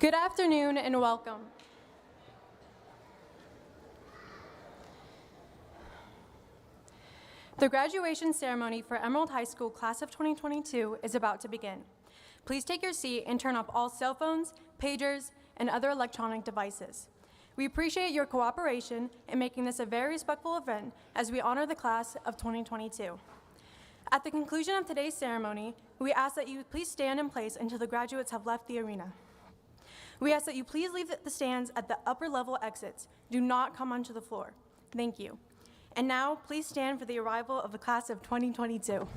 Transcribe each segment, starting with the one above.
Good afternoon and welcome. The graduation ceremony for Emerald High School Class of 2022 is about to begin. Please take your seat and turn off all cell phones, pagers, and other electronic devices. We appreciate your cooperation in making this a very respectful event as we honor the Class of 2022. At the conclusion of today's ceremony, we ask that you please stand in place until the graduates have left the arena. We ask that you please leave the stands at the upper level exits. Do not come onto the floor. Thank you. And now, please stand for the arrival of the Class of 2022.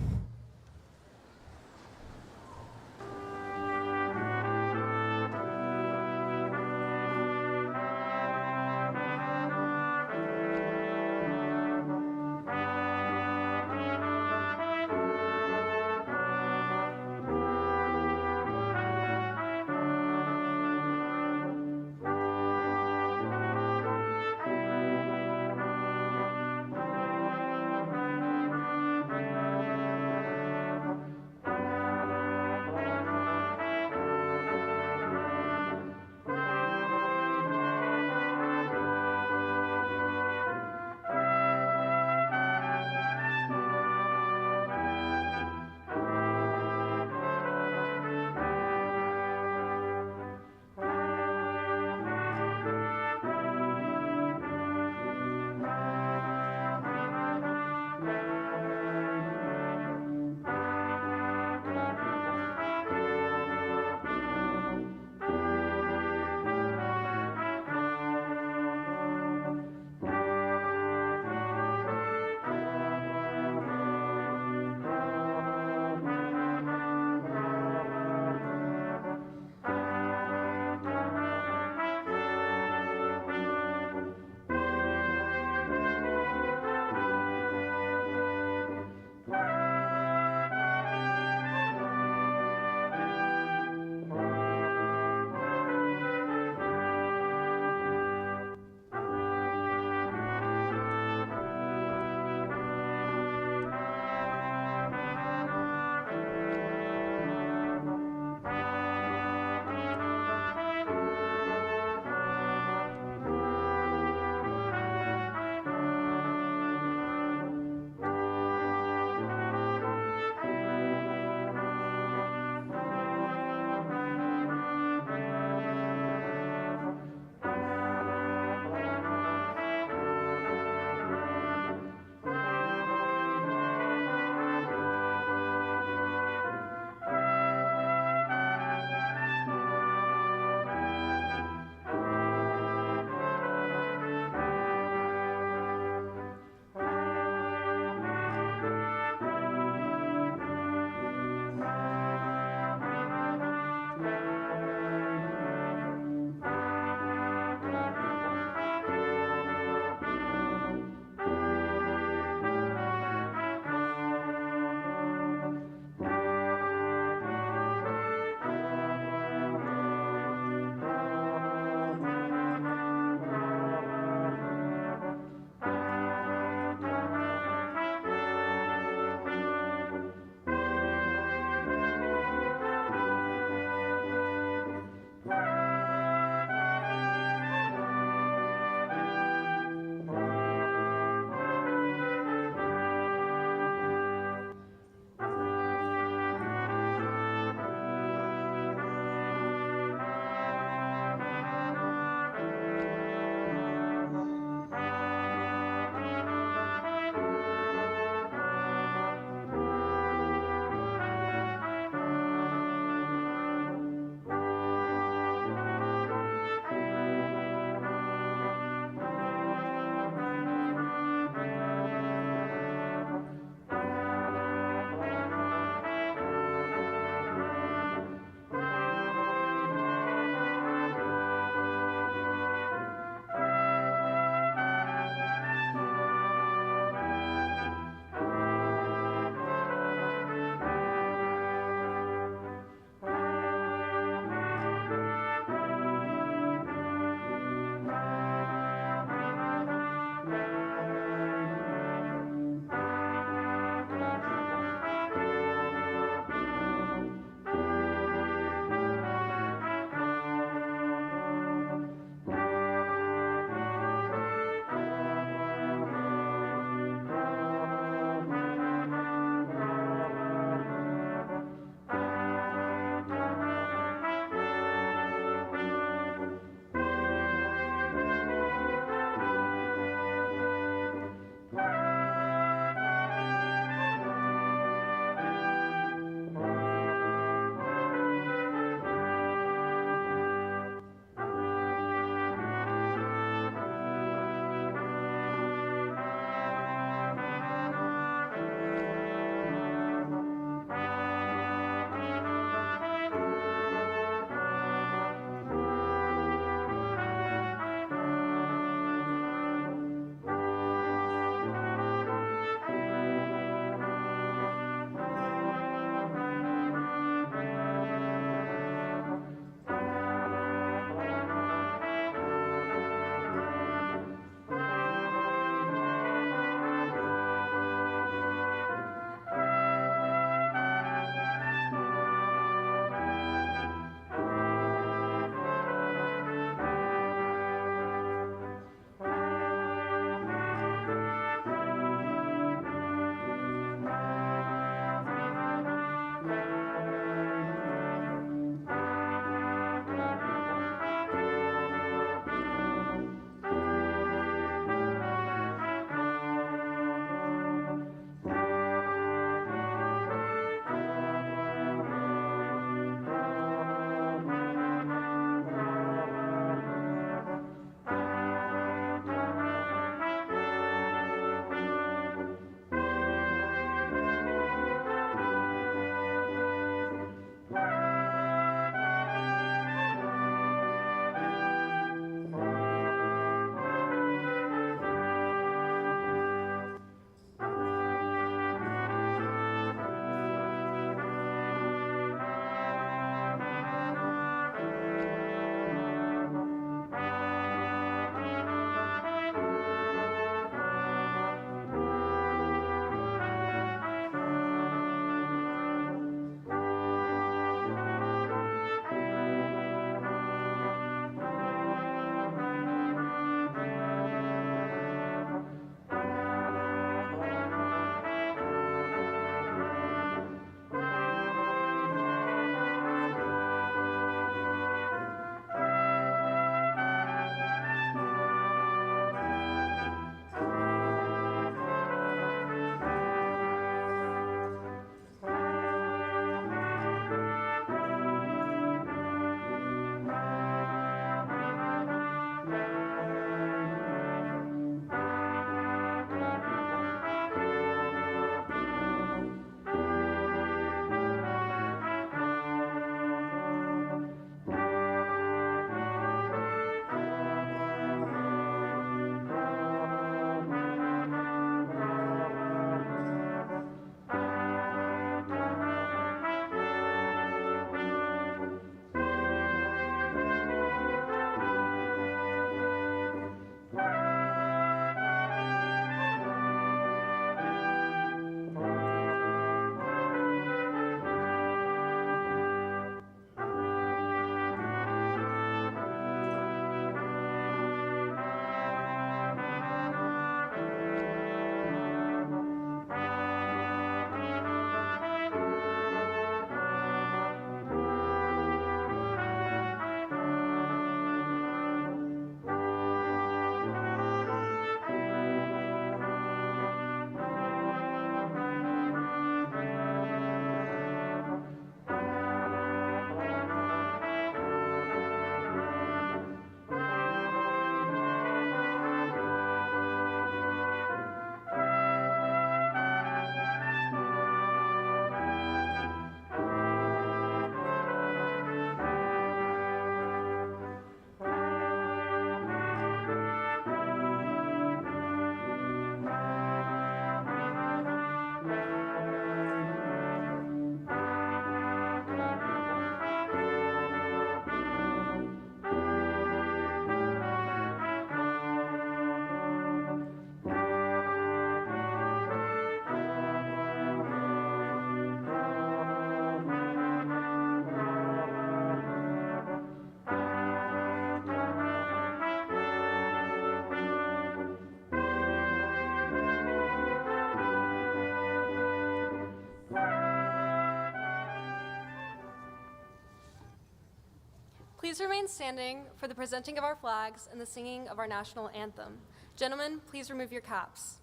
Please remain standing for the presenting of our flags and the singing of our national anthem. Gentlemen, please remove your caps.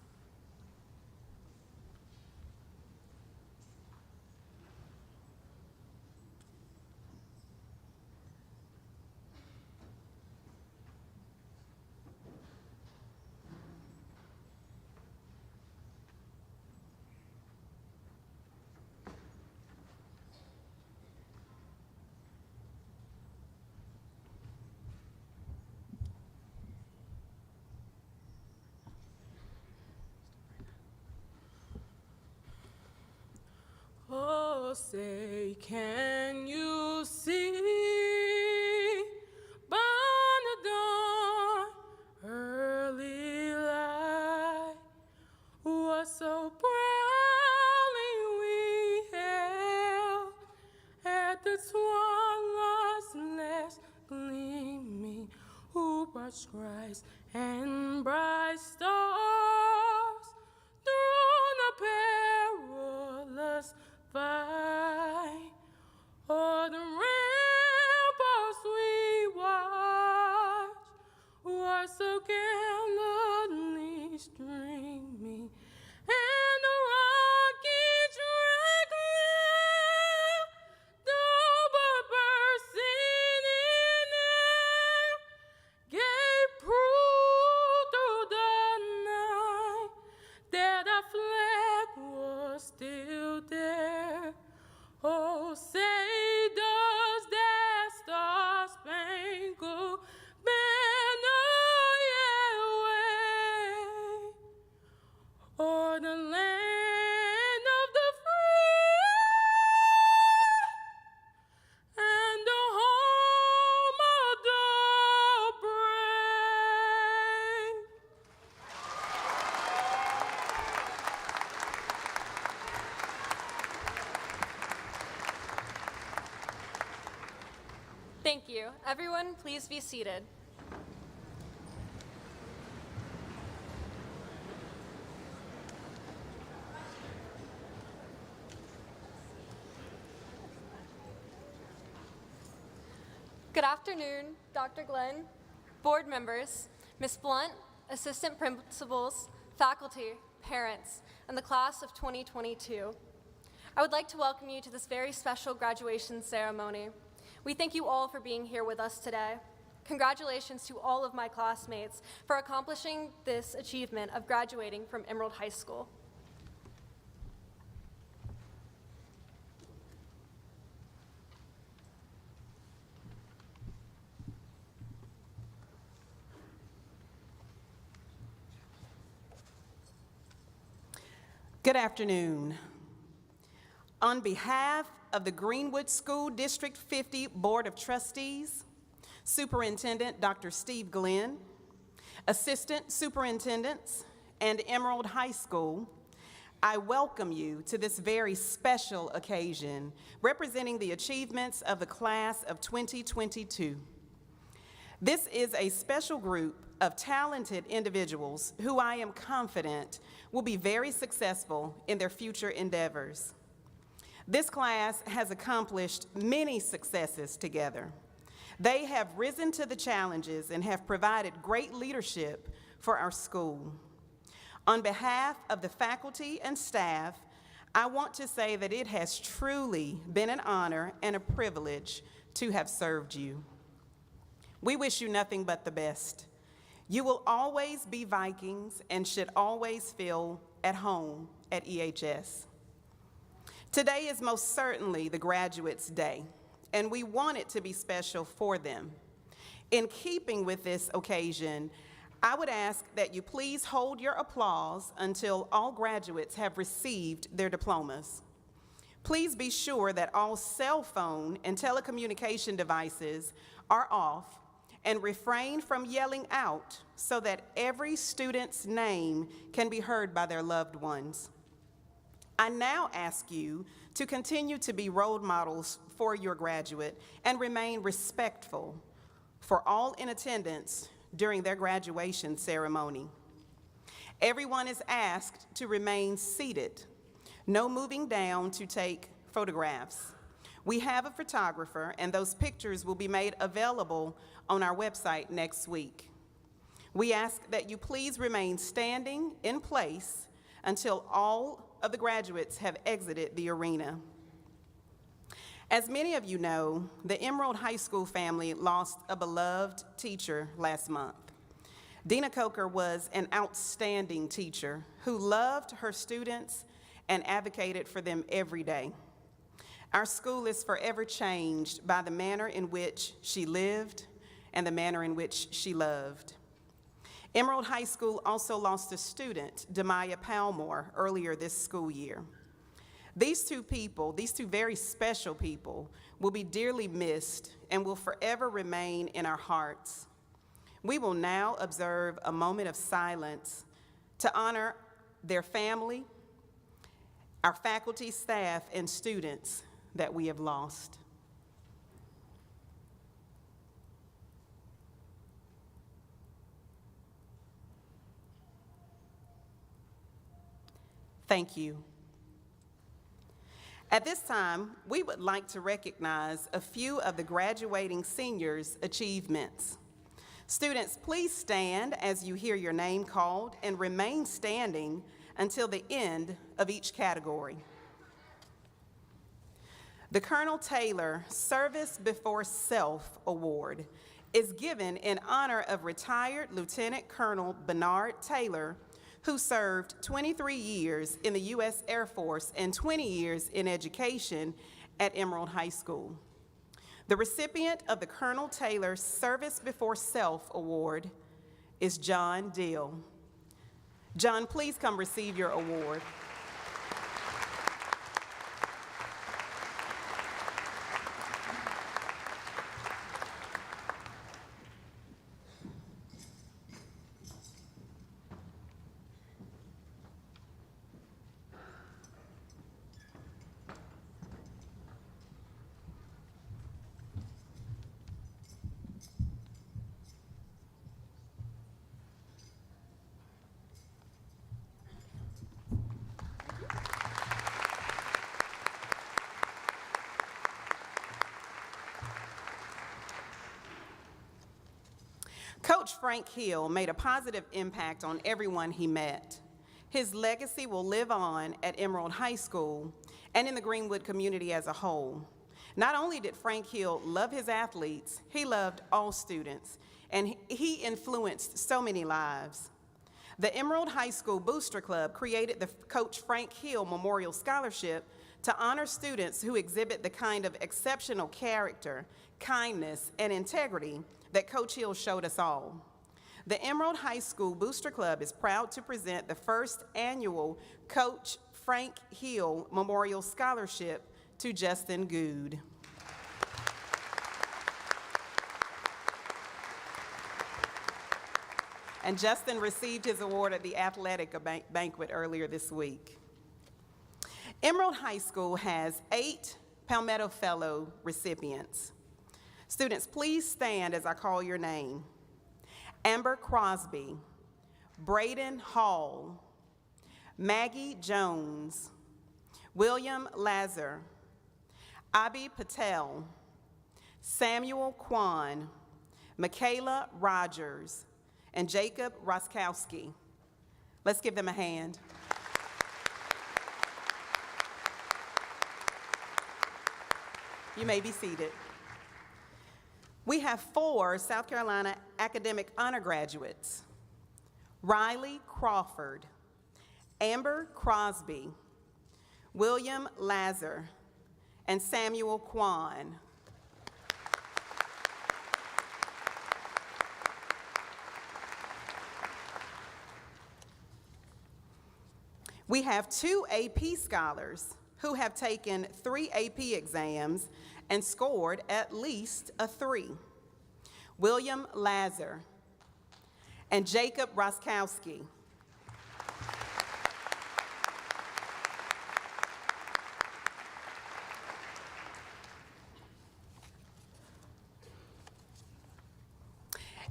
Oh, say, can you see by the dawn early light what so proudly we hailed at the twilight's last gleaming, who brought Christ and bright stars through the perilous fight, o'er the ramparts we watch, were so gallantly streaming, and the rockets reckless, though but bursting in air, gave proof through the night that our flag was still there. Oh, say does that star-spangled banner yet wave o'er the land of the free and the home of the brave? Thank you. Everyone, please be seated. Good afternoon, Dr. Glenn, board members, Ms. Blunt, assistant principals, faculty, parents, and the class of 2022. I would like to welcome you to this very special graduation ceremony. We thank you all for being here with us today. Congratulations to all of my classmates for accomplishing this achievement of graduating from Emerald High School. Good afternoon. On behalf of the Greenwood School District 50 Board of Trustees, Superintendent Dr. Steve Glenn, Assistant Superintendents, and Emerald High School, I welcome you to this very special occasion representing the achievements of the class of 2022. This is a special group of talented individuals who I am confident will be very successful in their future endeavors. This class has accomplished many successes together. They have risen to the challenges and have provided great leadership for our school. On behalf of the faculty and staff, I want to say that it has truly been an honor and a privilege to have served you. We wish you nothing but the best. You will always be Vikings and should always feel at home at EHS. Today is most certainly the graduates' day, and we want it to be special for them. In keeping with this occasion, I would ask that you please hold your applause until all graduates have received their diplomas. Please be sure that all cell phone and telecommunication devices are off and refrain from yelling out so that every student's name can be heard by their loved ones. I now ask you to continue to be role models for your graduate and remain respectful for all in attendance during their graduation ceremony. Everyone is asked to remain seated, no moving down to take photographs. We have a photographer, and those pictures will be made available on our website next week. We ask that you please remain standing in place until all of the graduates have exited the arena. As many of you know, the Emerald High School family lost a beloved teacher last month. Dina Coker was an outstanding teacher who loved her students and advocated for them every day. Our school is forever changed by the manner in which she lived and the manner in which she loved. Emerald High School also lost a student, Demaya Palmore, earlier this school year. These two people, these two very special people, will be dearly missed and will forever remain in our hearts. We will now observe a moment of silence to honor their family, our faculty, staff, and students that we have lost. Thank you. At this time, we would like to recognize a few of the graduating seniors' achievements. Students, please stand as you hear your name called and remain standing until the end of each category. The Colonel Taylor Service Before Self Award is given in honor of retired Lieutenant Colonel Bernard Taylor, who served 23 years in the U.S. Air Force and 20 years in education at Emerald High School. The recipient of the Colonel Taylor Service Before Self Award is John Dill. John, please come receive your award. Coach Frank Hill made a positive impact on everyone he met. His legacy will live on at Emerald High School and in the Greenwood community as a whole. Not only did Frank Hill love his athletes, he loved all students, and he influenced so many lives. The Emerald High School Booster Club created the Coach Frank Hill Memorial Scholarship to honor students who exhibit the kind of exceptional character, kindness, and integrity that Coach Hill showed us all. The Emerald High School Booster Club is proud to present the first annual Coach Frank Hill Memorial Scholarship to Justin Good. And Justin received his award at the athletic banquet earlier this week. Emerald High School has 8 Palmetto Fellow recipients. Students, please stand as I call your name. Amber Crosby, Braden Hall, Maggie Jones, William Lazar, Abhi Patel, Samuel Kwan, Michaela Rogers, and Jacob Roskowski. Let's give them a hand. You may be seated. We have 4 South Carolina Academic Honor Graduates: Riley Crawford, Amber Crosby, William Lazar, and Samuel Kwan. We have 2 AP scholars who have taken 3 AP exams and scored at least a 3. William Lazar and Jacob Roskowski.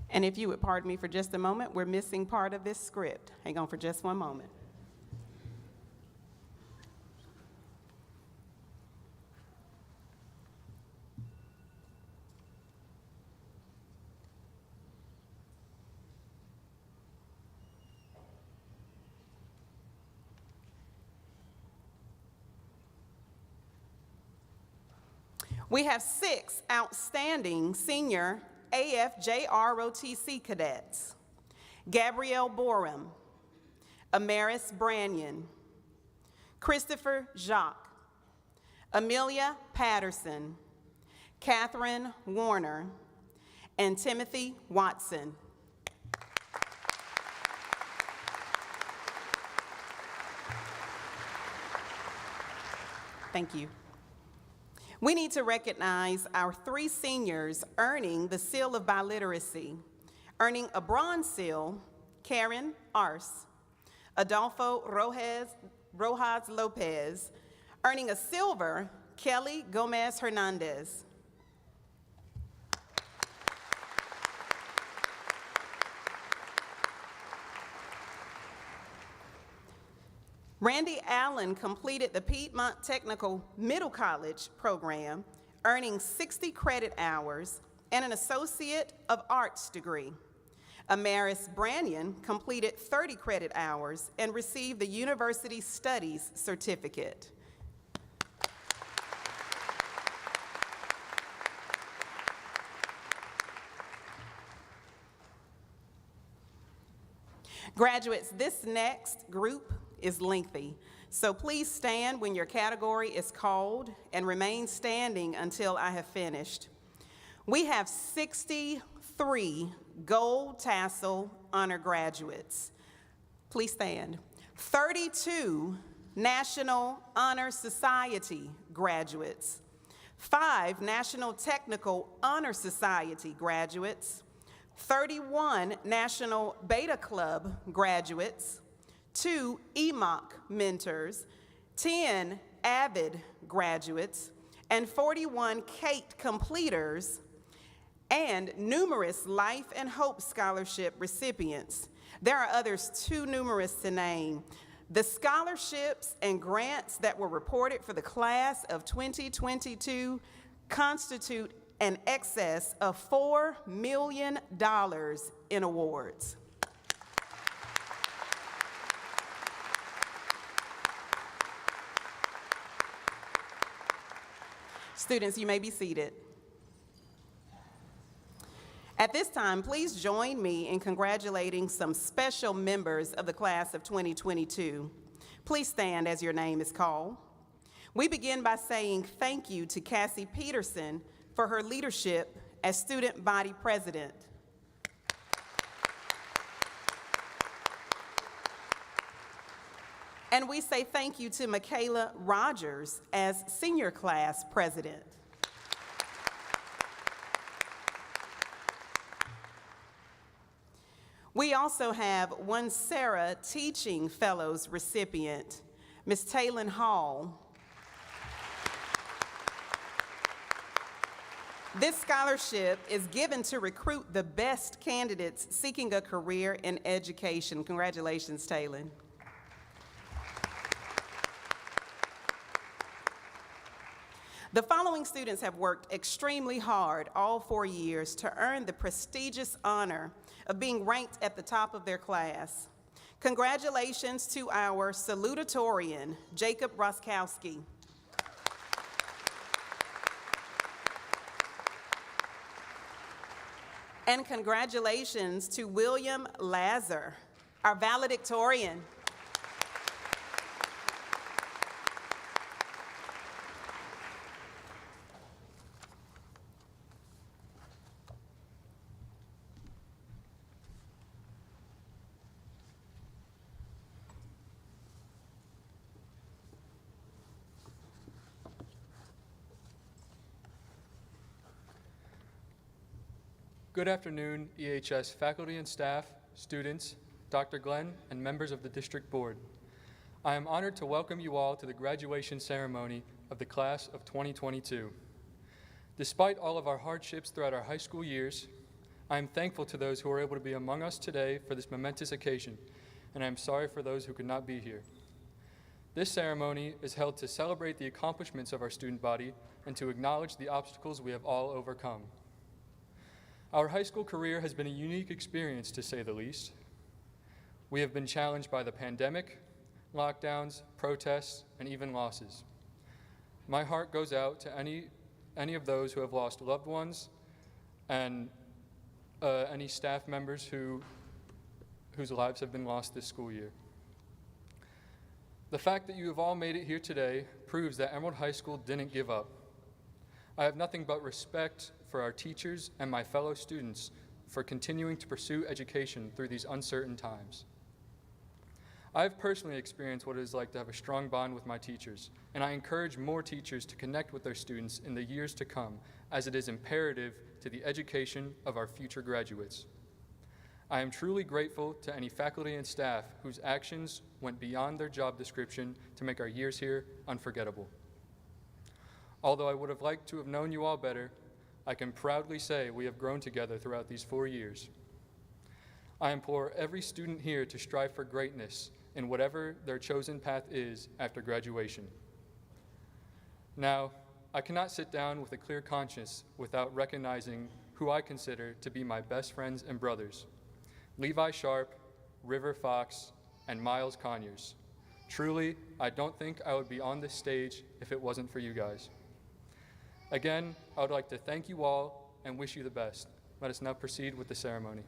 And if you would pardon me for just a moment, we're missing part of this script. Hang on for just one moment. We have 6 outstanding senior AFJROTC cadets: Gabrielle Borum, Amaris Branyan, Christopher Jacques, Amelia Patterson, Catherine Warner, and Timothy Watson. Thank you. We need to recognize our 3 seniors earning the Seal of Biliteracy. Earning a bronze seal, Karen Arce, Adolfo Rojas Lopez. Earning a silver, Kelly Gomez Hernandez. Randy Allen completed the Piedmont Technical Middle College program, earning 60 credit hours and an Associate of Arts degree. Amaris Branyan completed 30 credit hours and received the University Studies certificate. Graduates, this next group is lengthy, so please stand when your category is called and remain standing until I have finished. We have 63 Gold Tassel honor graduates. Please stand. 32 National Honor Society graduates, 5 National Technical Honor Society graduates, 31 National Beta Club graduates, 2 EMOC mentors, 10 AVID graduates, and 41 CATE completers, and numerous Life and Hope Scholarship recipients. There are others too numerous to name. The scholarships and grants that were reported for the class of 2022 constitute an excess of $4 million in awards. Students, you may be seated. At this time, please join me in congratulating some special members of the class of 2022. Please stand as your name is called. We begin by saying thank you to Cassie Peterson for her leadership as student body president. And we say thank you to Michaela Rogers as senior class president. We also have one Sarah Teaching Fellows recipient, Ms. Taylin Hall. This scholarship is given to recruit the best candidates seeking a career in education. Congratulations, Taylin. The following students have worked extremely hard all 4 years to earn the prestigious honor of being ranked at the top of their class. Congratulations to our salutatorian, Jacob Roskowski. And congratulations to William Lazar, our valedictorian. Good afternoon, EHS faculty and staff, students, Dr. Glenn, and members of the district board. I am honored to welcome you all to the graduation ceremony of the class of 2022. Despite all of our hardships throughout our high school years, I am thankful to those who are able to be among us today for this momentous occasion, and I am sorry for those who could not be here. This ceremony is held to celebrate the accomplishments of our student body and to acknowledge the obstacles we have all overcome. Our high school career has been a unique experience, to say the least. We have been challenged by the pandemic, lockdowns, protests, and even losses. My heart goes out to any any of those who have lost loved ones and any staff members whose lives have been lost this school year. The fact that you have all made it here today proves that Emerald High School didn't give up. I have nothing but respect for our teachers and my fellow students for continuing to pursue education through these uncertain times. I have personally experienced what it is like to have a strong bond with my teachers, and I encourage more teachers to connect with their students in the years to come, as it is imperative to the education of our future graduates. I am truly grateful to any faculty and staff whose actions went beyond their job description to make our years here unforgettable. Although I would have liked to have known you all better, I can proudly say we have grown together throughout these 4 years. I implore every student here to strive for greatness in whatever their chosen path is after graduation. Now, I cannot sit down with a clear conscience without recognizing who I consider to be my best friends and brothers, Levi Sharp, River Fox, and Miles Conyers. Truly, I don't think I would be on this stage if it wasn't for you guys. Again, I would like to thank you all and wish you the best. Let us now proceed with the ceremony.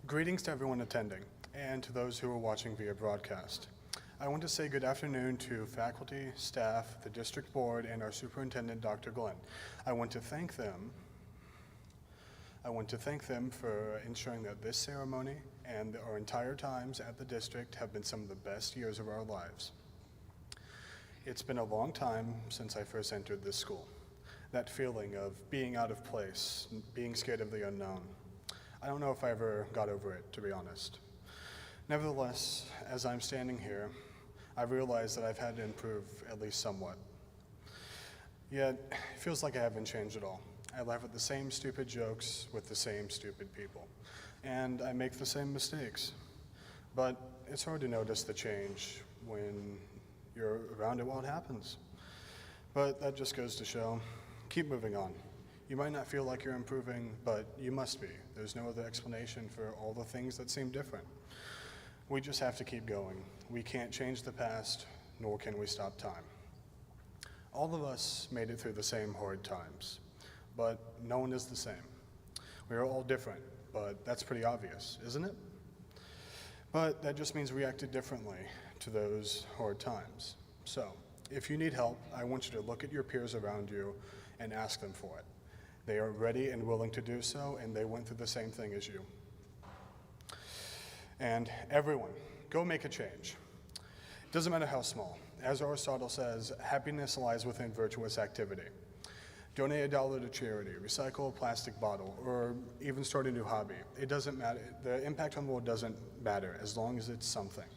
Greetings to everyone attending and to those who are watching via broadcast. I want to say good afternoon to faculty, staff, the district board, and our superintendent, Dr. Glenn. I want to thank them for ensuring that this ceremony and our entire times at the district have been some of the best years of our lives. It's been a long time since I first entered this school. That feeling of being out of place, being scared of the unknown. I don't know if I ever got over it, to be honest. Nevertheless, as I'm standing here, I've realized that I've had to improve at least somewhat. Yet, it feels like I haven't changed at all. I laugh at the same stupid jokes with the same stupid people, and I make the same mistakes. But it's hard to notice the change when you're around it while it happens. But that just goes to show, keep moving on. You might not feel like you're improving, but you must be. There's no other explanation for all the things that seem different. We just have to keep going. We can't change the past, nor can we stop time. All of us made it through the same hard times, but no one is the same. We are all different, but that's pretty obvious, isn't it? But that just means we acted differently to those hard times. So, if you need help, I want you to look at your peers around you and ask them for it. They are ready and willing to do so, and they went through the same thing as you. And everyone, go make a change. It doesn't matter how small. As Aristotle says, happiness lies within virtuous activity. Donate $1 to charity, recycle a plastic bottle, or even start a new hobby. It doesn't matter. The impact on the world doesn't matter as long as it's something.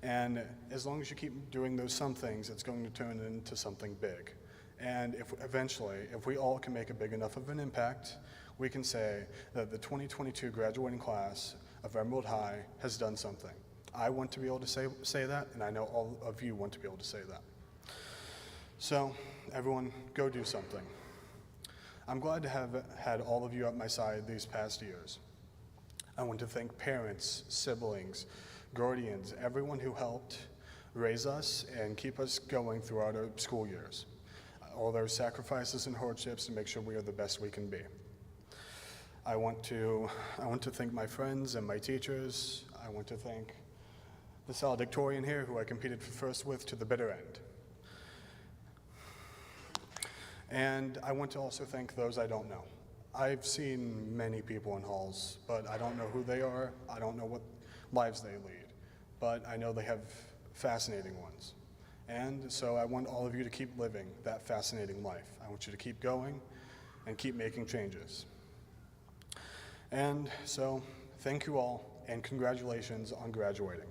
And as long as you keep doing those some things, it's going to turn into something big. And if we all can make a big enough of an impact, we can say that the 2022 graduating class of Emerald High has done something. I want to be able to say that, and I know all of you want to be able to say that. So, everyone, go do something. I'm glad to have had all of you at my side these past years. I want to thank parents, siblings, guardians, everyone who helped raise us and keep us going throughout our school years. All those sacrifices and hardships to make sure we are the best we can be. I want to thank my friends and my teachers. I want to thank the valedictorian here who I competed for first with to the bitter end. And I want to also thank those I don't know. I've seen many people in halls, but I don't know who they are. I don't know what lives they lead, but I know they have fascinating ones. And so I want all of you to keep living that fascinating life. I want you to keep going and keep making changes. And so thank you all, and congratulations on graduating.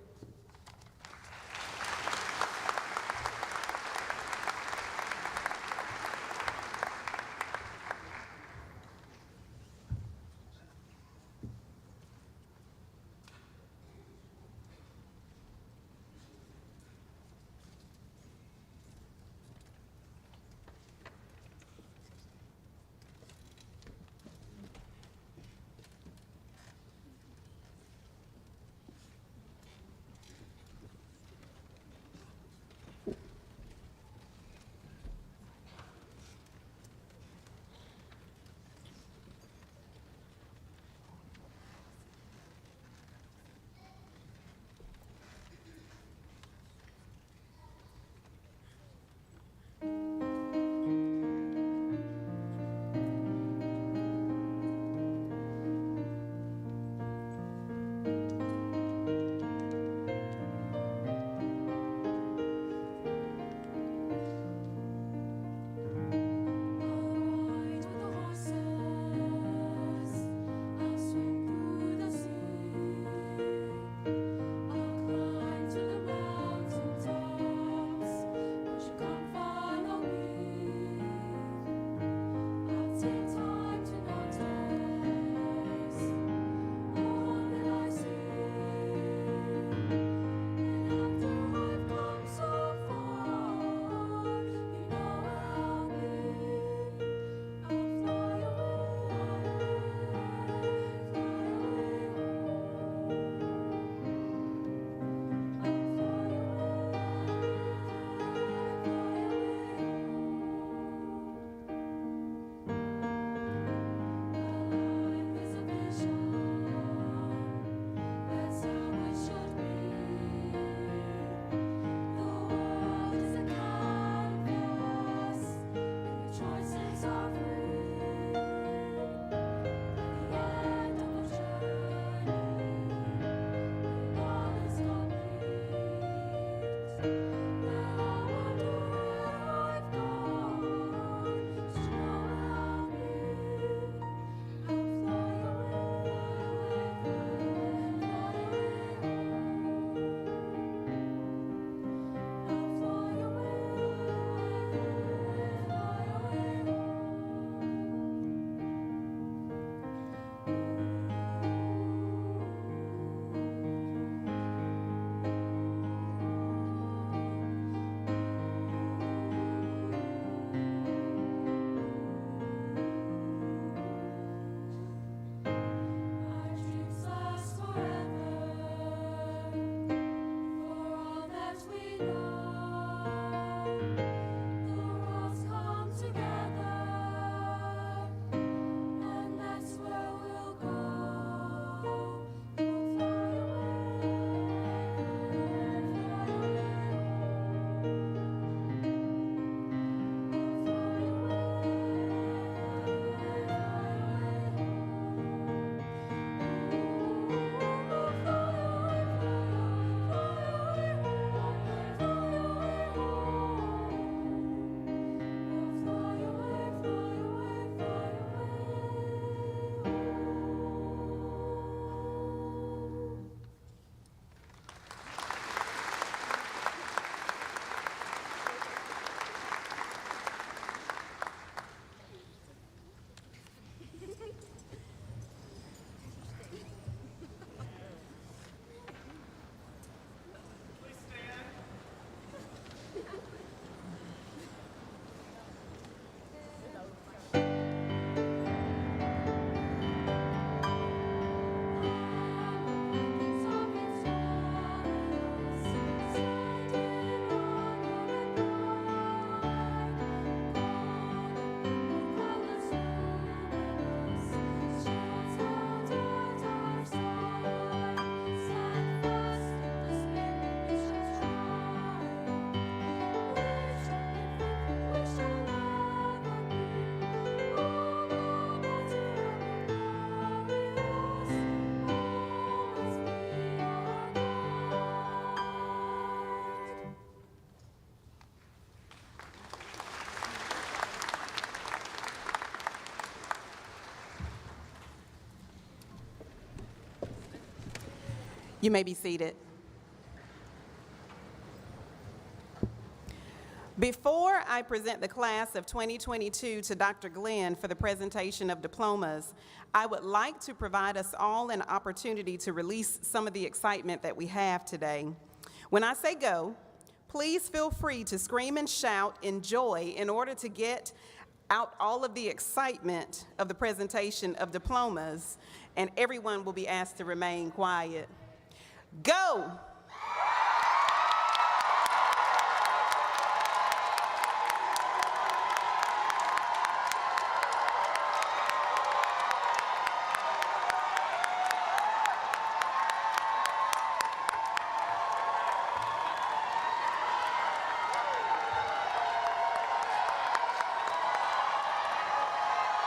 You may be seated. Before I present the class of 2022 to Dr. Glenn for the presentation of diplomas, I would like to provide us all an opportunity to release some of the excitement that we have today. When I say go, please feel free to scream and shout in joy in order to get out all of the excitement of the presentation of diplomas, and everyone will be asked to remain quiet. Go!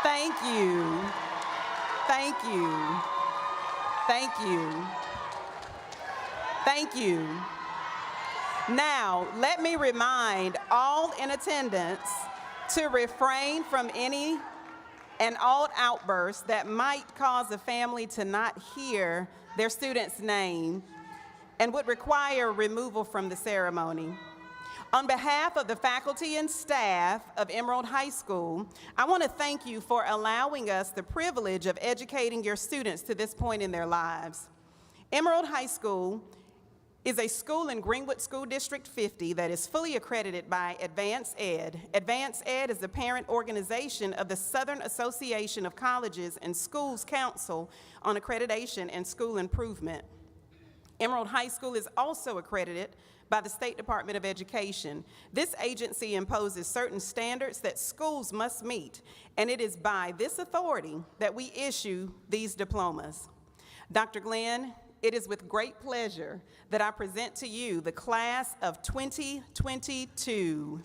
Thank you. Thank you. Thank you. Thank you. Now, let me remind all in attendance to refrain from any and all outbursts that might cause a family to not hear their student's name and would require removal from the ceremony. On behalf of the faculty and staff of Emerald High School, I want to thank you for allowing us the privilege of educating your students to this point in their lives. Emerald High School is a school in Greenwood School District 50 that is fully accredited by Advance Ed. Advance Ed is the parent organization of the Southern Association of Colleges and Schools Council on Accreditation and School Improvement. Emerald High School is also accredited by the State Department of Education. This agency imposes certain standards that schools must meet, and it is by this authority that we issue these diplomas. Dr. Glenn, it is with great pleasure that I present to you the class of 2022.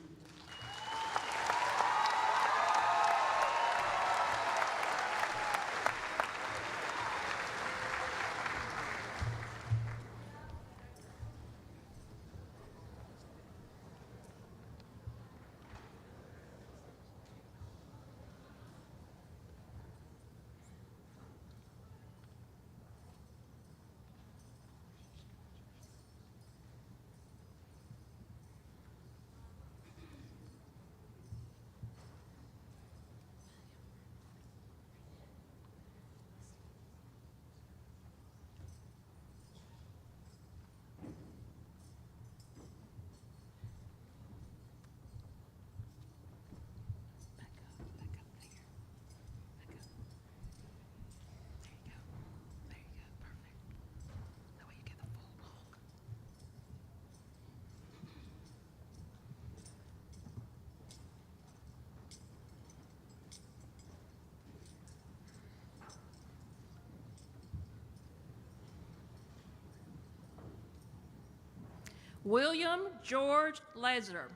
William George Lezer.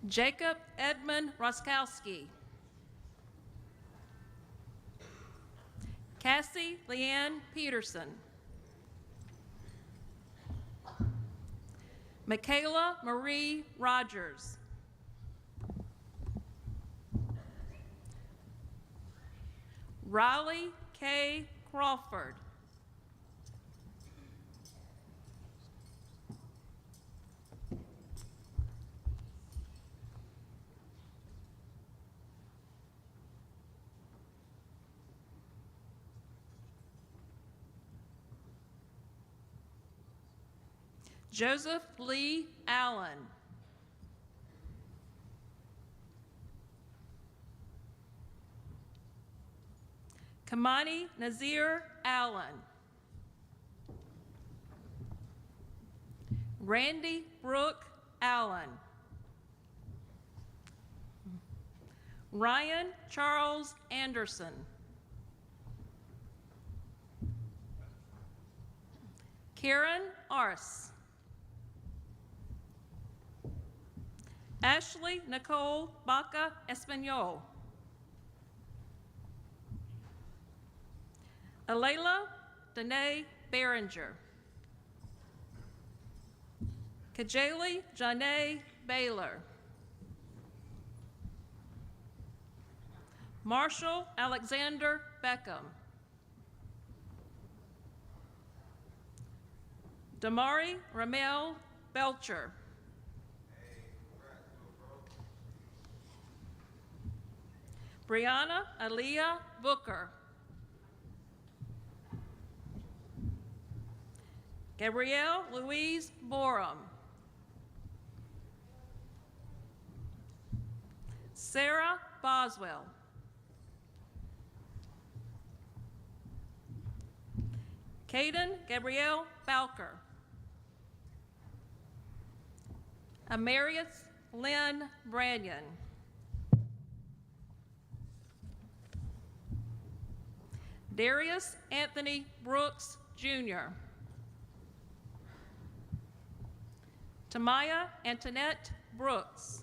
Jacob Edmund Roskowski. Cassie Leanne Peterson. Michaela Marie Rogers. Riley K. Crawford. Joseph Lee Allen. Kamani Nazir Allen. Randy Brooke Allen. Ryan Charles Anderson. Karen Arce. Ashley Nicole Baca Espanol. Alayla Danae Behringer. Kajali Janae Baylor. Marshall Alexander Beckham. Damari Ramel Belcher. Brianna Aaliyah Booker. Gabrielle Louise Borum. Sarah Boswell. Caden Gabrielle Bowker. Amarius Lynn Branyan. Darius Anthony Brooks, Jr. Tamaya Antoinette Brooks.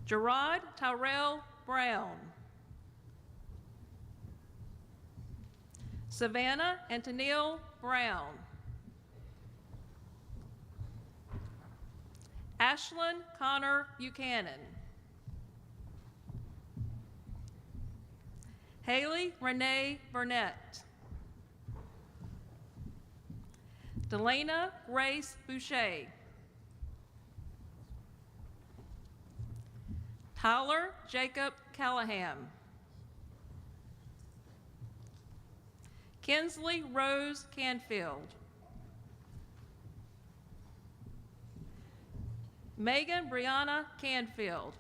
Gerard Tyrell Brown. Savannah Antonille Brown. Ashlyn Connor Buchanan. Haley Renee Burnett. Delana Grace Boucher. Tyler Jacob Callahan. Kinsley Rose Canfield. Megan Brianna Canfield.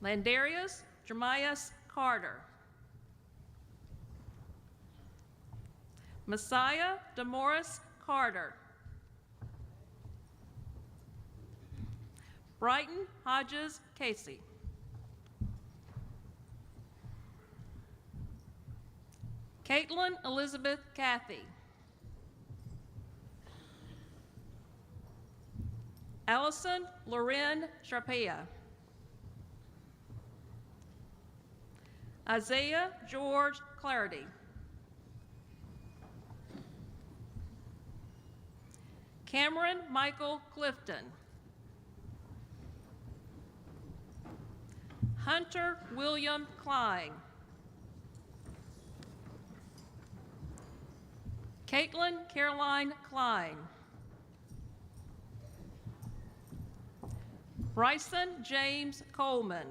Landarius Jeremias Carter. Messiah Demoris Carter. Brighton Hodges Casey. Caitlin Elizabeth Cathy. Allison Loren Sharpea. Isaiah George Clarity. Cameron Michael Clifton. Hunter William Klein. Caitlin Caroline Klein. Bryson James Coleman.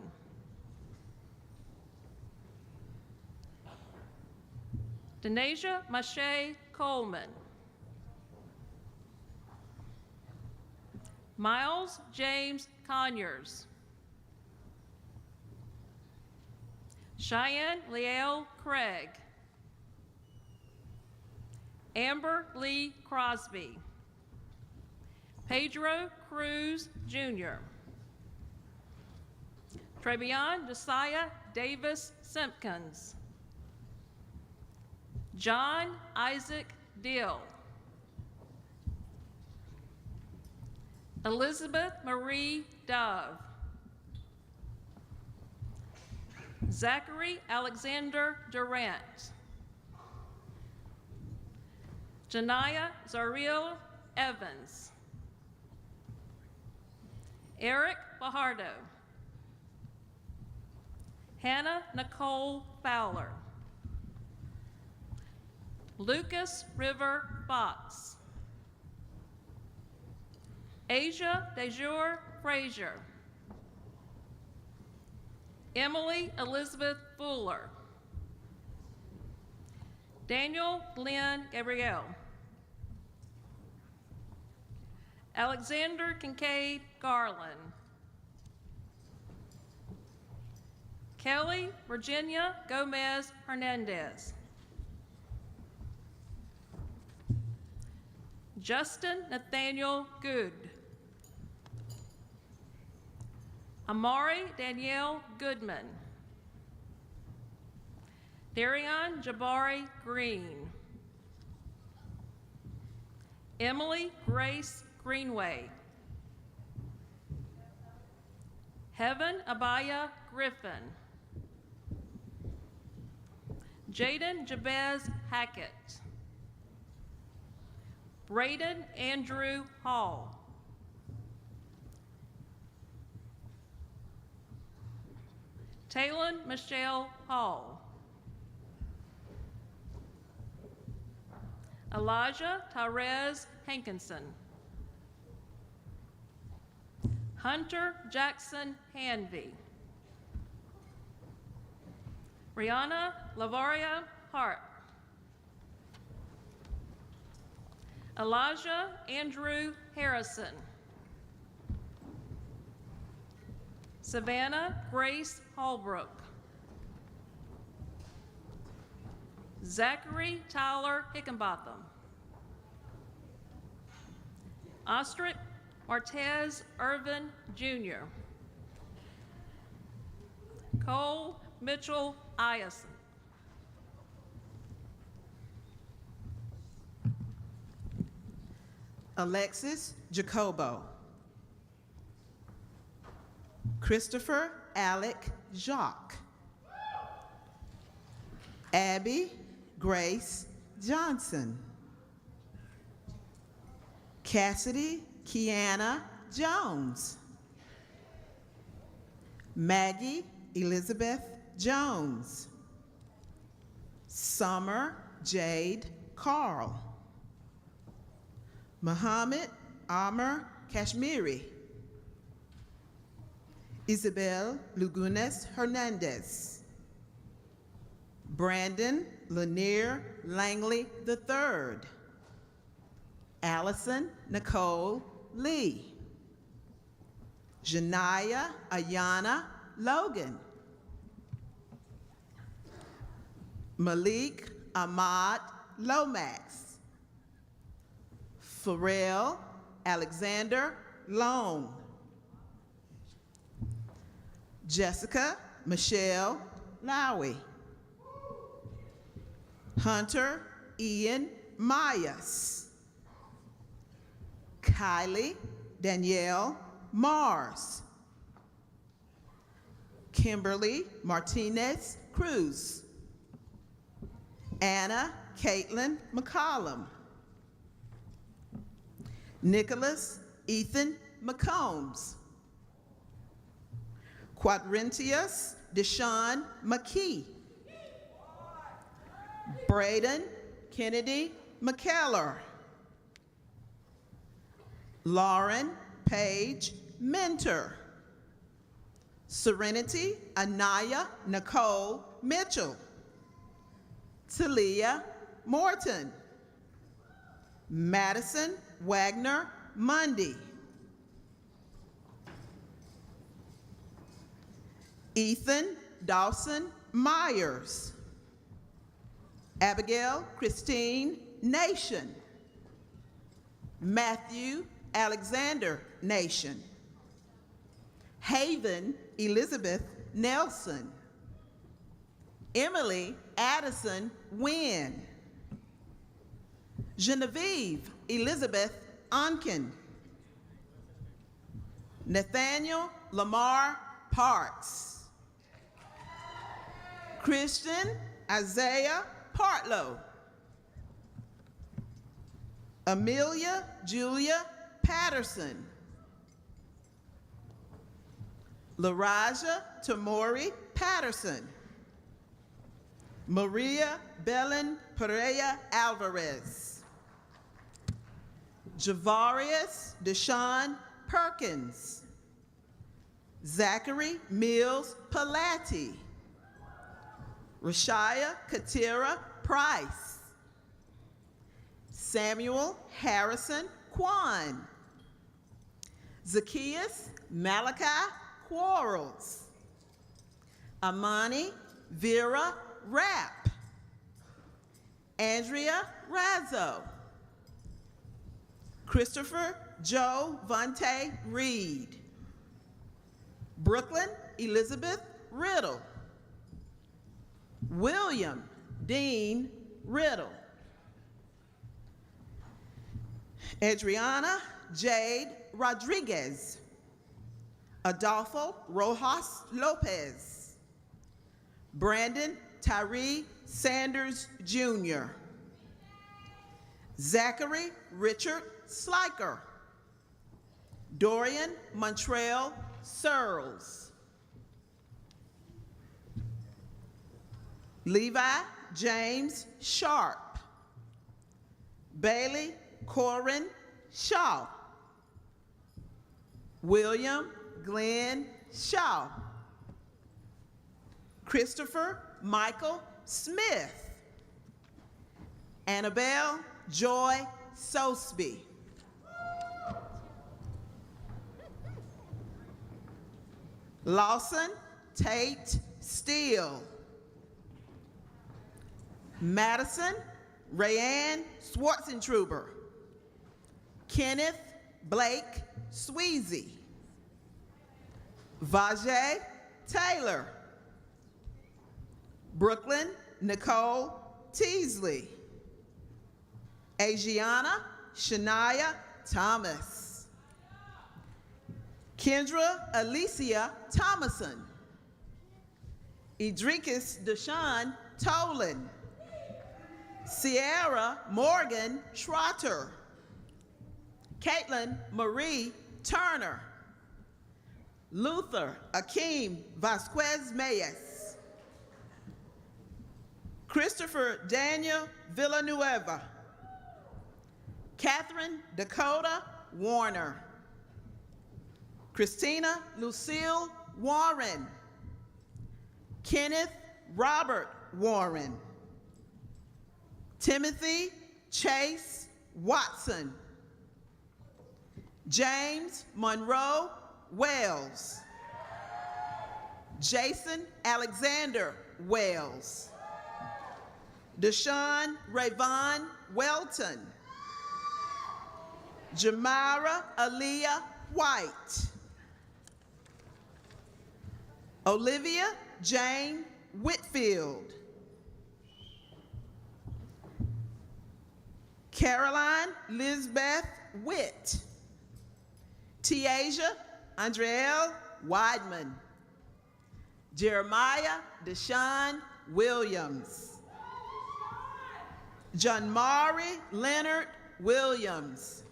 Denasia Mache Coleman. Miles James Conyers. Cheyenne Leal Craig. Amber Lee Crosby. Pedro Cruz Jr. Trevion Josiah Davis Simpkins. John Isaac Dill. Elizabeth Marie Dove. Zachary Alexander Durant. Janaya Zariel Evans. Eric Fajardo. Hannah Nicole Fowler. Lucas River Fox. Asia DeJour Frazier. Emily Elizabeth Fuller. Daniel Glenn Gabrielle. Alexander Kincaid Garland. Kelly Virginia Gomez Hernandez. Justin Nathaniel Good. Amari Danielle Goodman. Darion Jabari Green. Emily Grace Greenway. Heaven Abaya Griffin. Jaden Jabez Hackett. Braden Andrew Hall. Talon Michelle Hall. Elijah Tyrez Hankinson. Hunter Jackson Hanvey. Rihanna Lavaria Hart. Elijah Andrew Harrison. Savannah Grace Holbrook. Zachary Tyler Hickenbotham. Ostrich Martez Irvin Jr. Cole Mitchell Iison. Alexis Jacobo. Christopher Alec Jacques. Abby Grace Johnson. Cassidy Kiana Jones. Maggie Elizabeth Jones. Summer Jade Carl. Muhammad Amr Kashmiri. Isabel Lugunes Hernandez. Brandon Lanier Langley III. Allison Nicole Lee. Janaya Ayana Logan. Malik Ahmad Lomax. Pharrell Alexander Long. Jessica Michelle Lowy. Hunter Ian Myers. Kylie Danielle Mars. Kimberly Martinez Cruz. Anna Caitlin McCollum. Nicholas Ethan McCombs. Quadrentius Deshaun McKee. Braden Kennedy McKellar. Lauren Page Mentor. Serenity Anaya Nicole Mitchell. Talia Morton. Madison Wagner Mundy. Ethan Dawson Myers. Abigail Christine Nation. Matthew Alexander Nation. Haven Elizabeth Nelson. Emily Addison Wynn. Genevieve Elizabeth Onken. Nathaniel Lamar Parks. Christian Isaiah Partlow. Amelia Julia Patterson. LaRaja Tamori Patterson. Maria Belen Pereira Alvarez. Javarius Deshaun Perkins. Zachary Mills Palatti. Rashaya Katira Price. Samuel Harrison Kwan. Zacchaeus Malachi Quarles. Amani Vera Rapp. Andrea Razzo. Christopher Joe Vontae Reed. Brooklyn Elizabeth Riddle. William Dean Riddle. Adriana Jade Rodriguez. Adolfo Rojas Lopez. Brandon Tyree Sanders Jr. Zachary Richard Sliker. Dorian Montreal Searles. Levi James Sharp. Bailey Corin Shaw. William Glenn Shaw. Christopher Michael Smith. Annabelle Joy Sosby. Lawson Tate Steele. Madison Rayanne Schwarzentruber. Kenneth Blake Sweezy. Vajay Taylor. Brooklyn Nicole Teasley. Asiana Shania Thomas. Kendra Alicia Thomason. Idrikis Deshaun Tolan. Sierra Morgan Schrotter. Caitlin Marie Turner. Luther Akeem Vasquez Mayes. Christopher Daniel Villanueva. Catherine Dakota Warner. Christina Lucille Warren. Kenneth Robert Warren. Timothy Chase Watson. James Monroe Wells. Jason Alexander Wells. Deshaun Rayvon Welton. Jamira Aaliyah White. Olivia Jane Whitfield. Caroline Lisbeth Witt. Tiaja Andrielle Weidman. Jeremiah Deshaun Williams. John Mari Leonard Williams.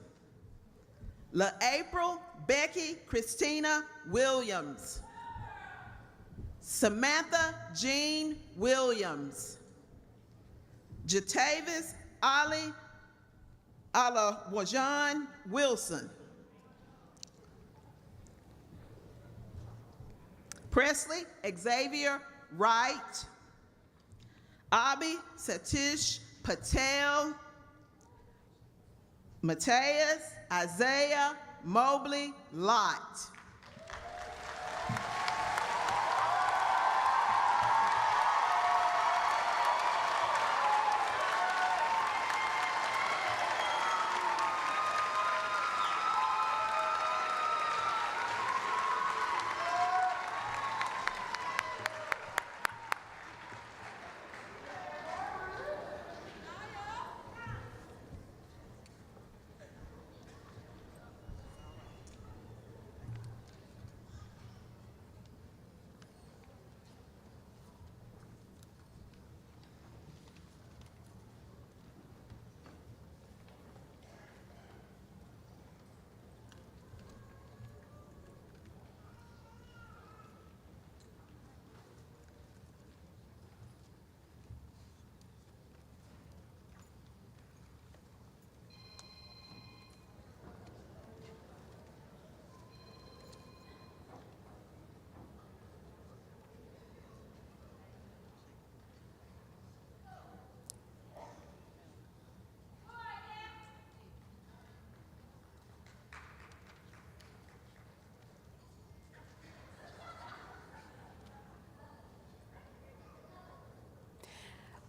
LaApril Becky Christina Williams. Samantha Jean Williams. Jatavis Ali Alawajan Wilson. Presley Xavier Wright. Abi Satish Patel. Mateus Isaiah Mobley Lott.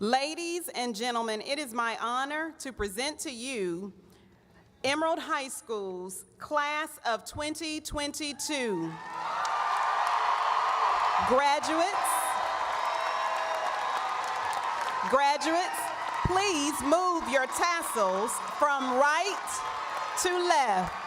Ladies and gentlemen, it is my honor to present to you Emerald High School's Class of 2022. Graduates, please move your tassels from right to left.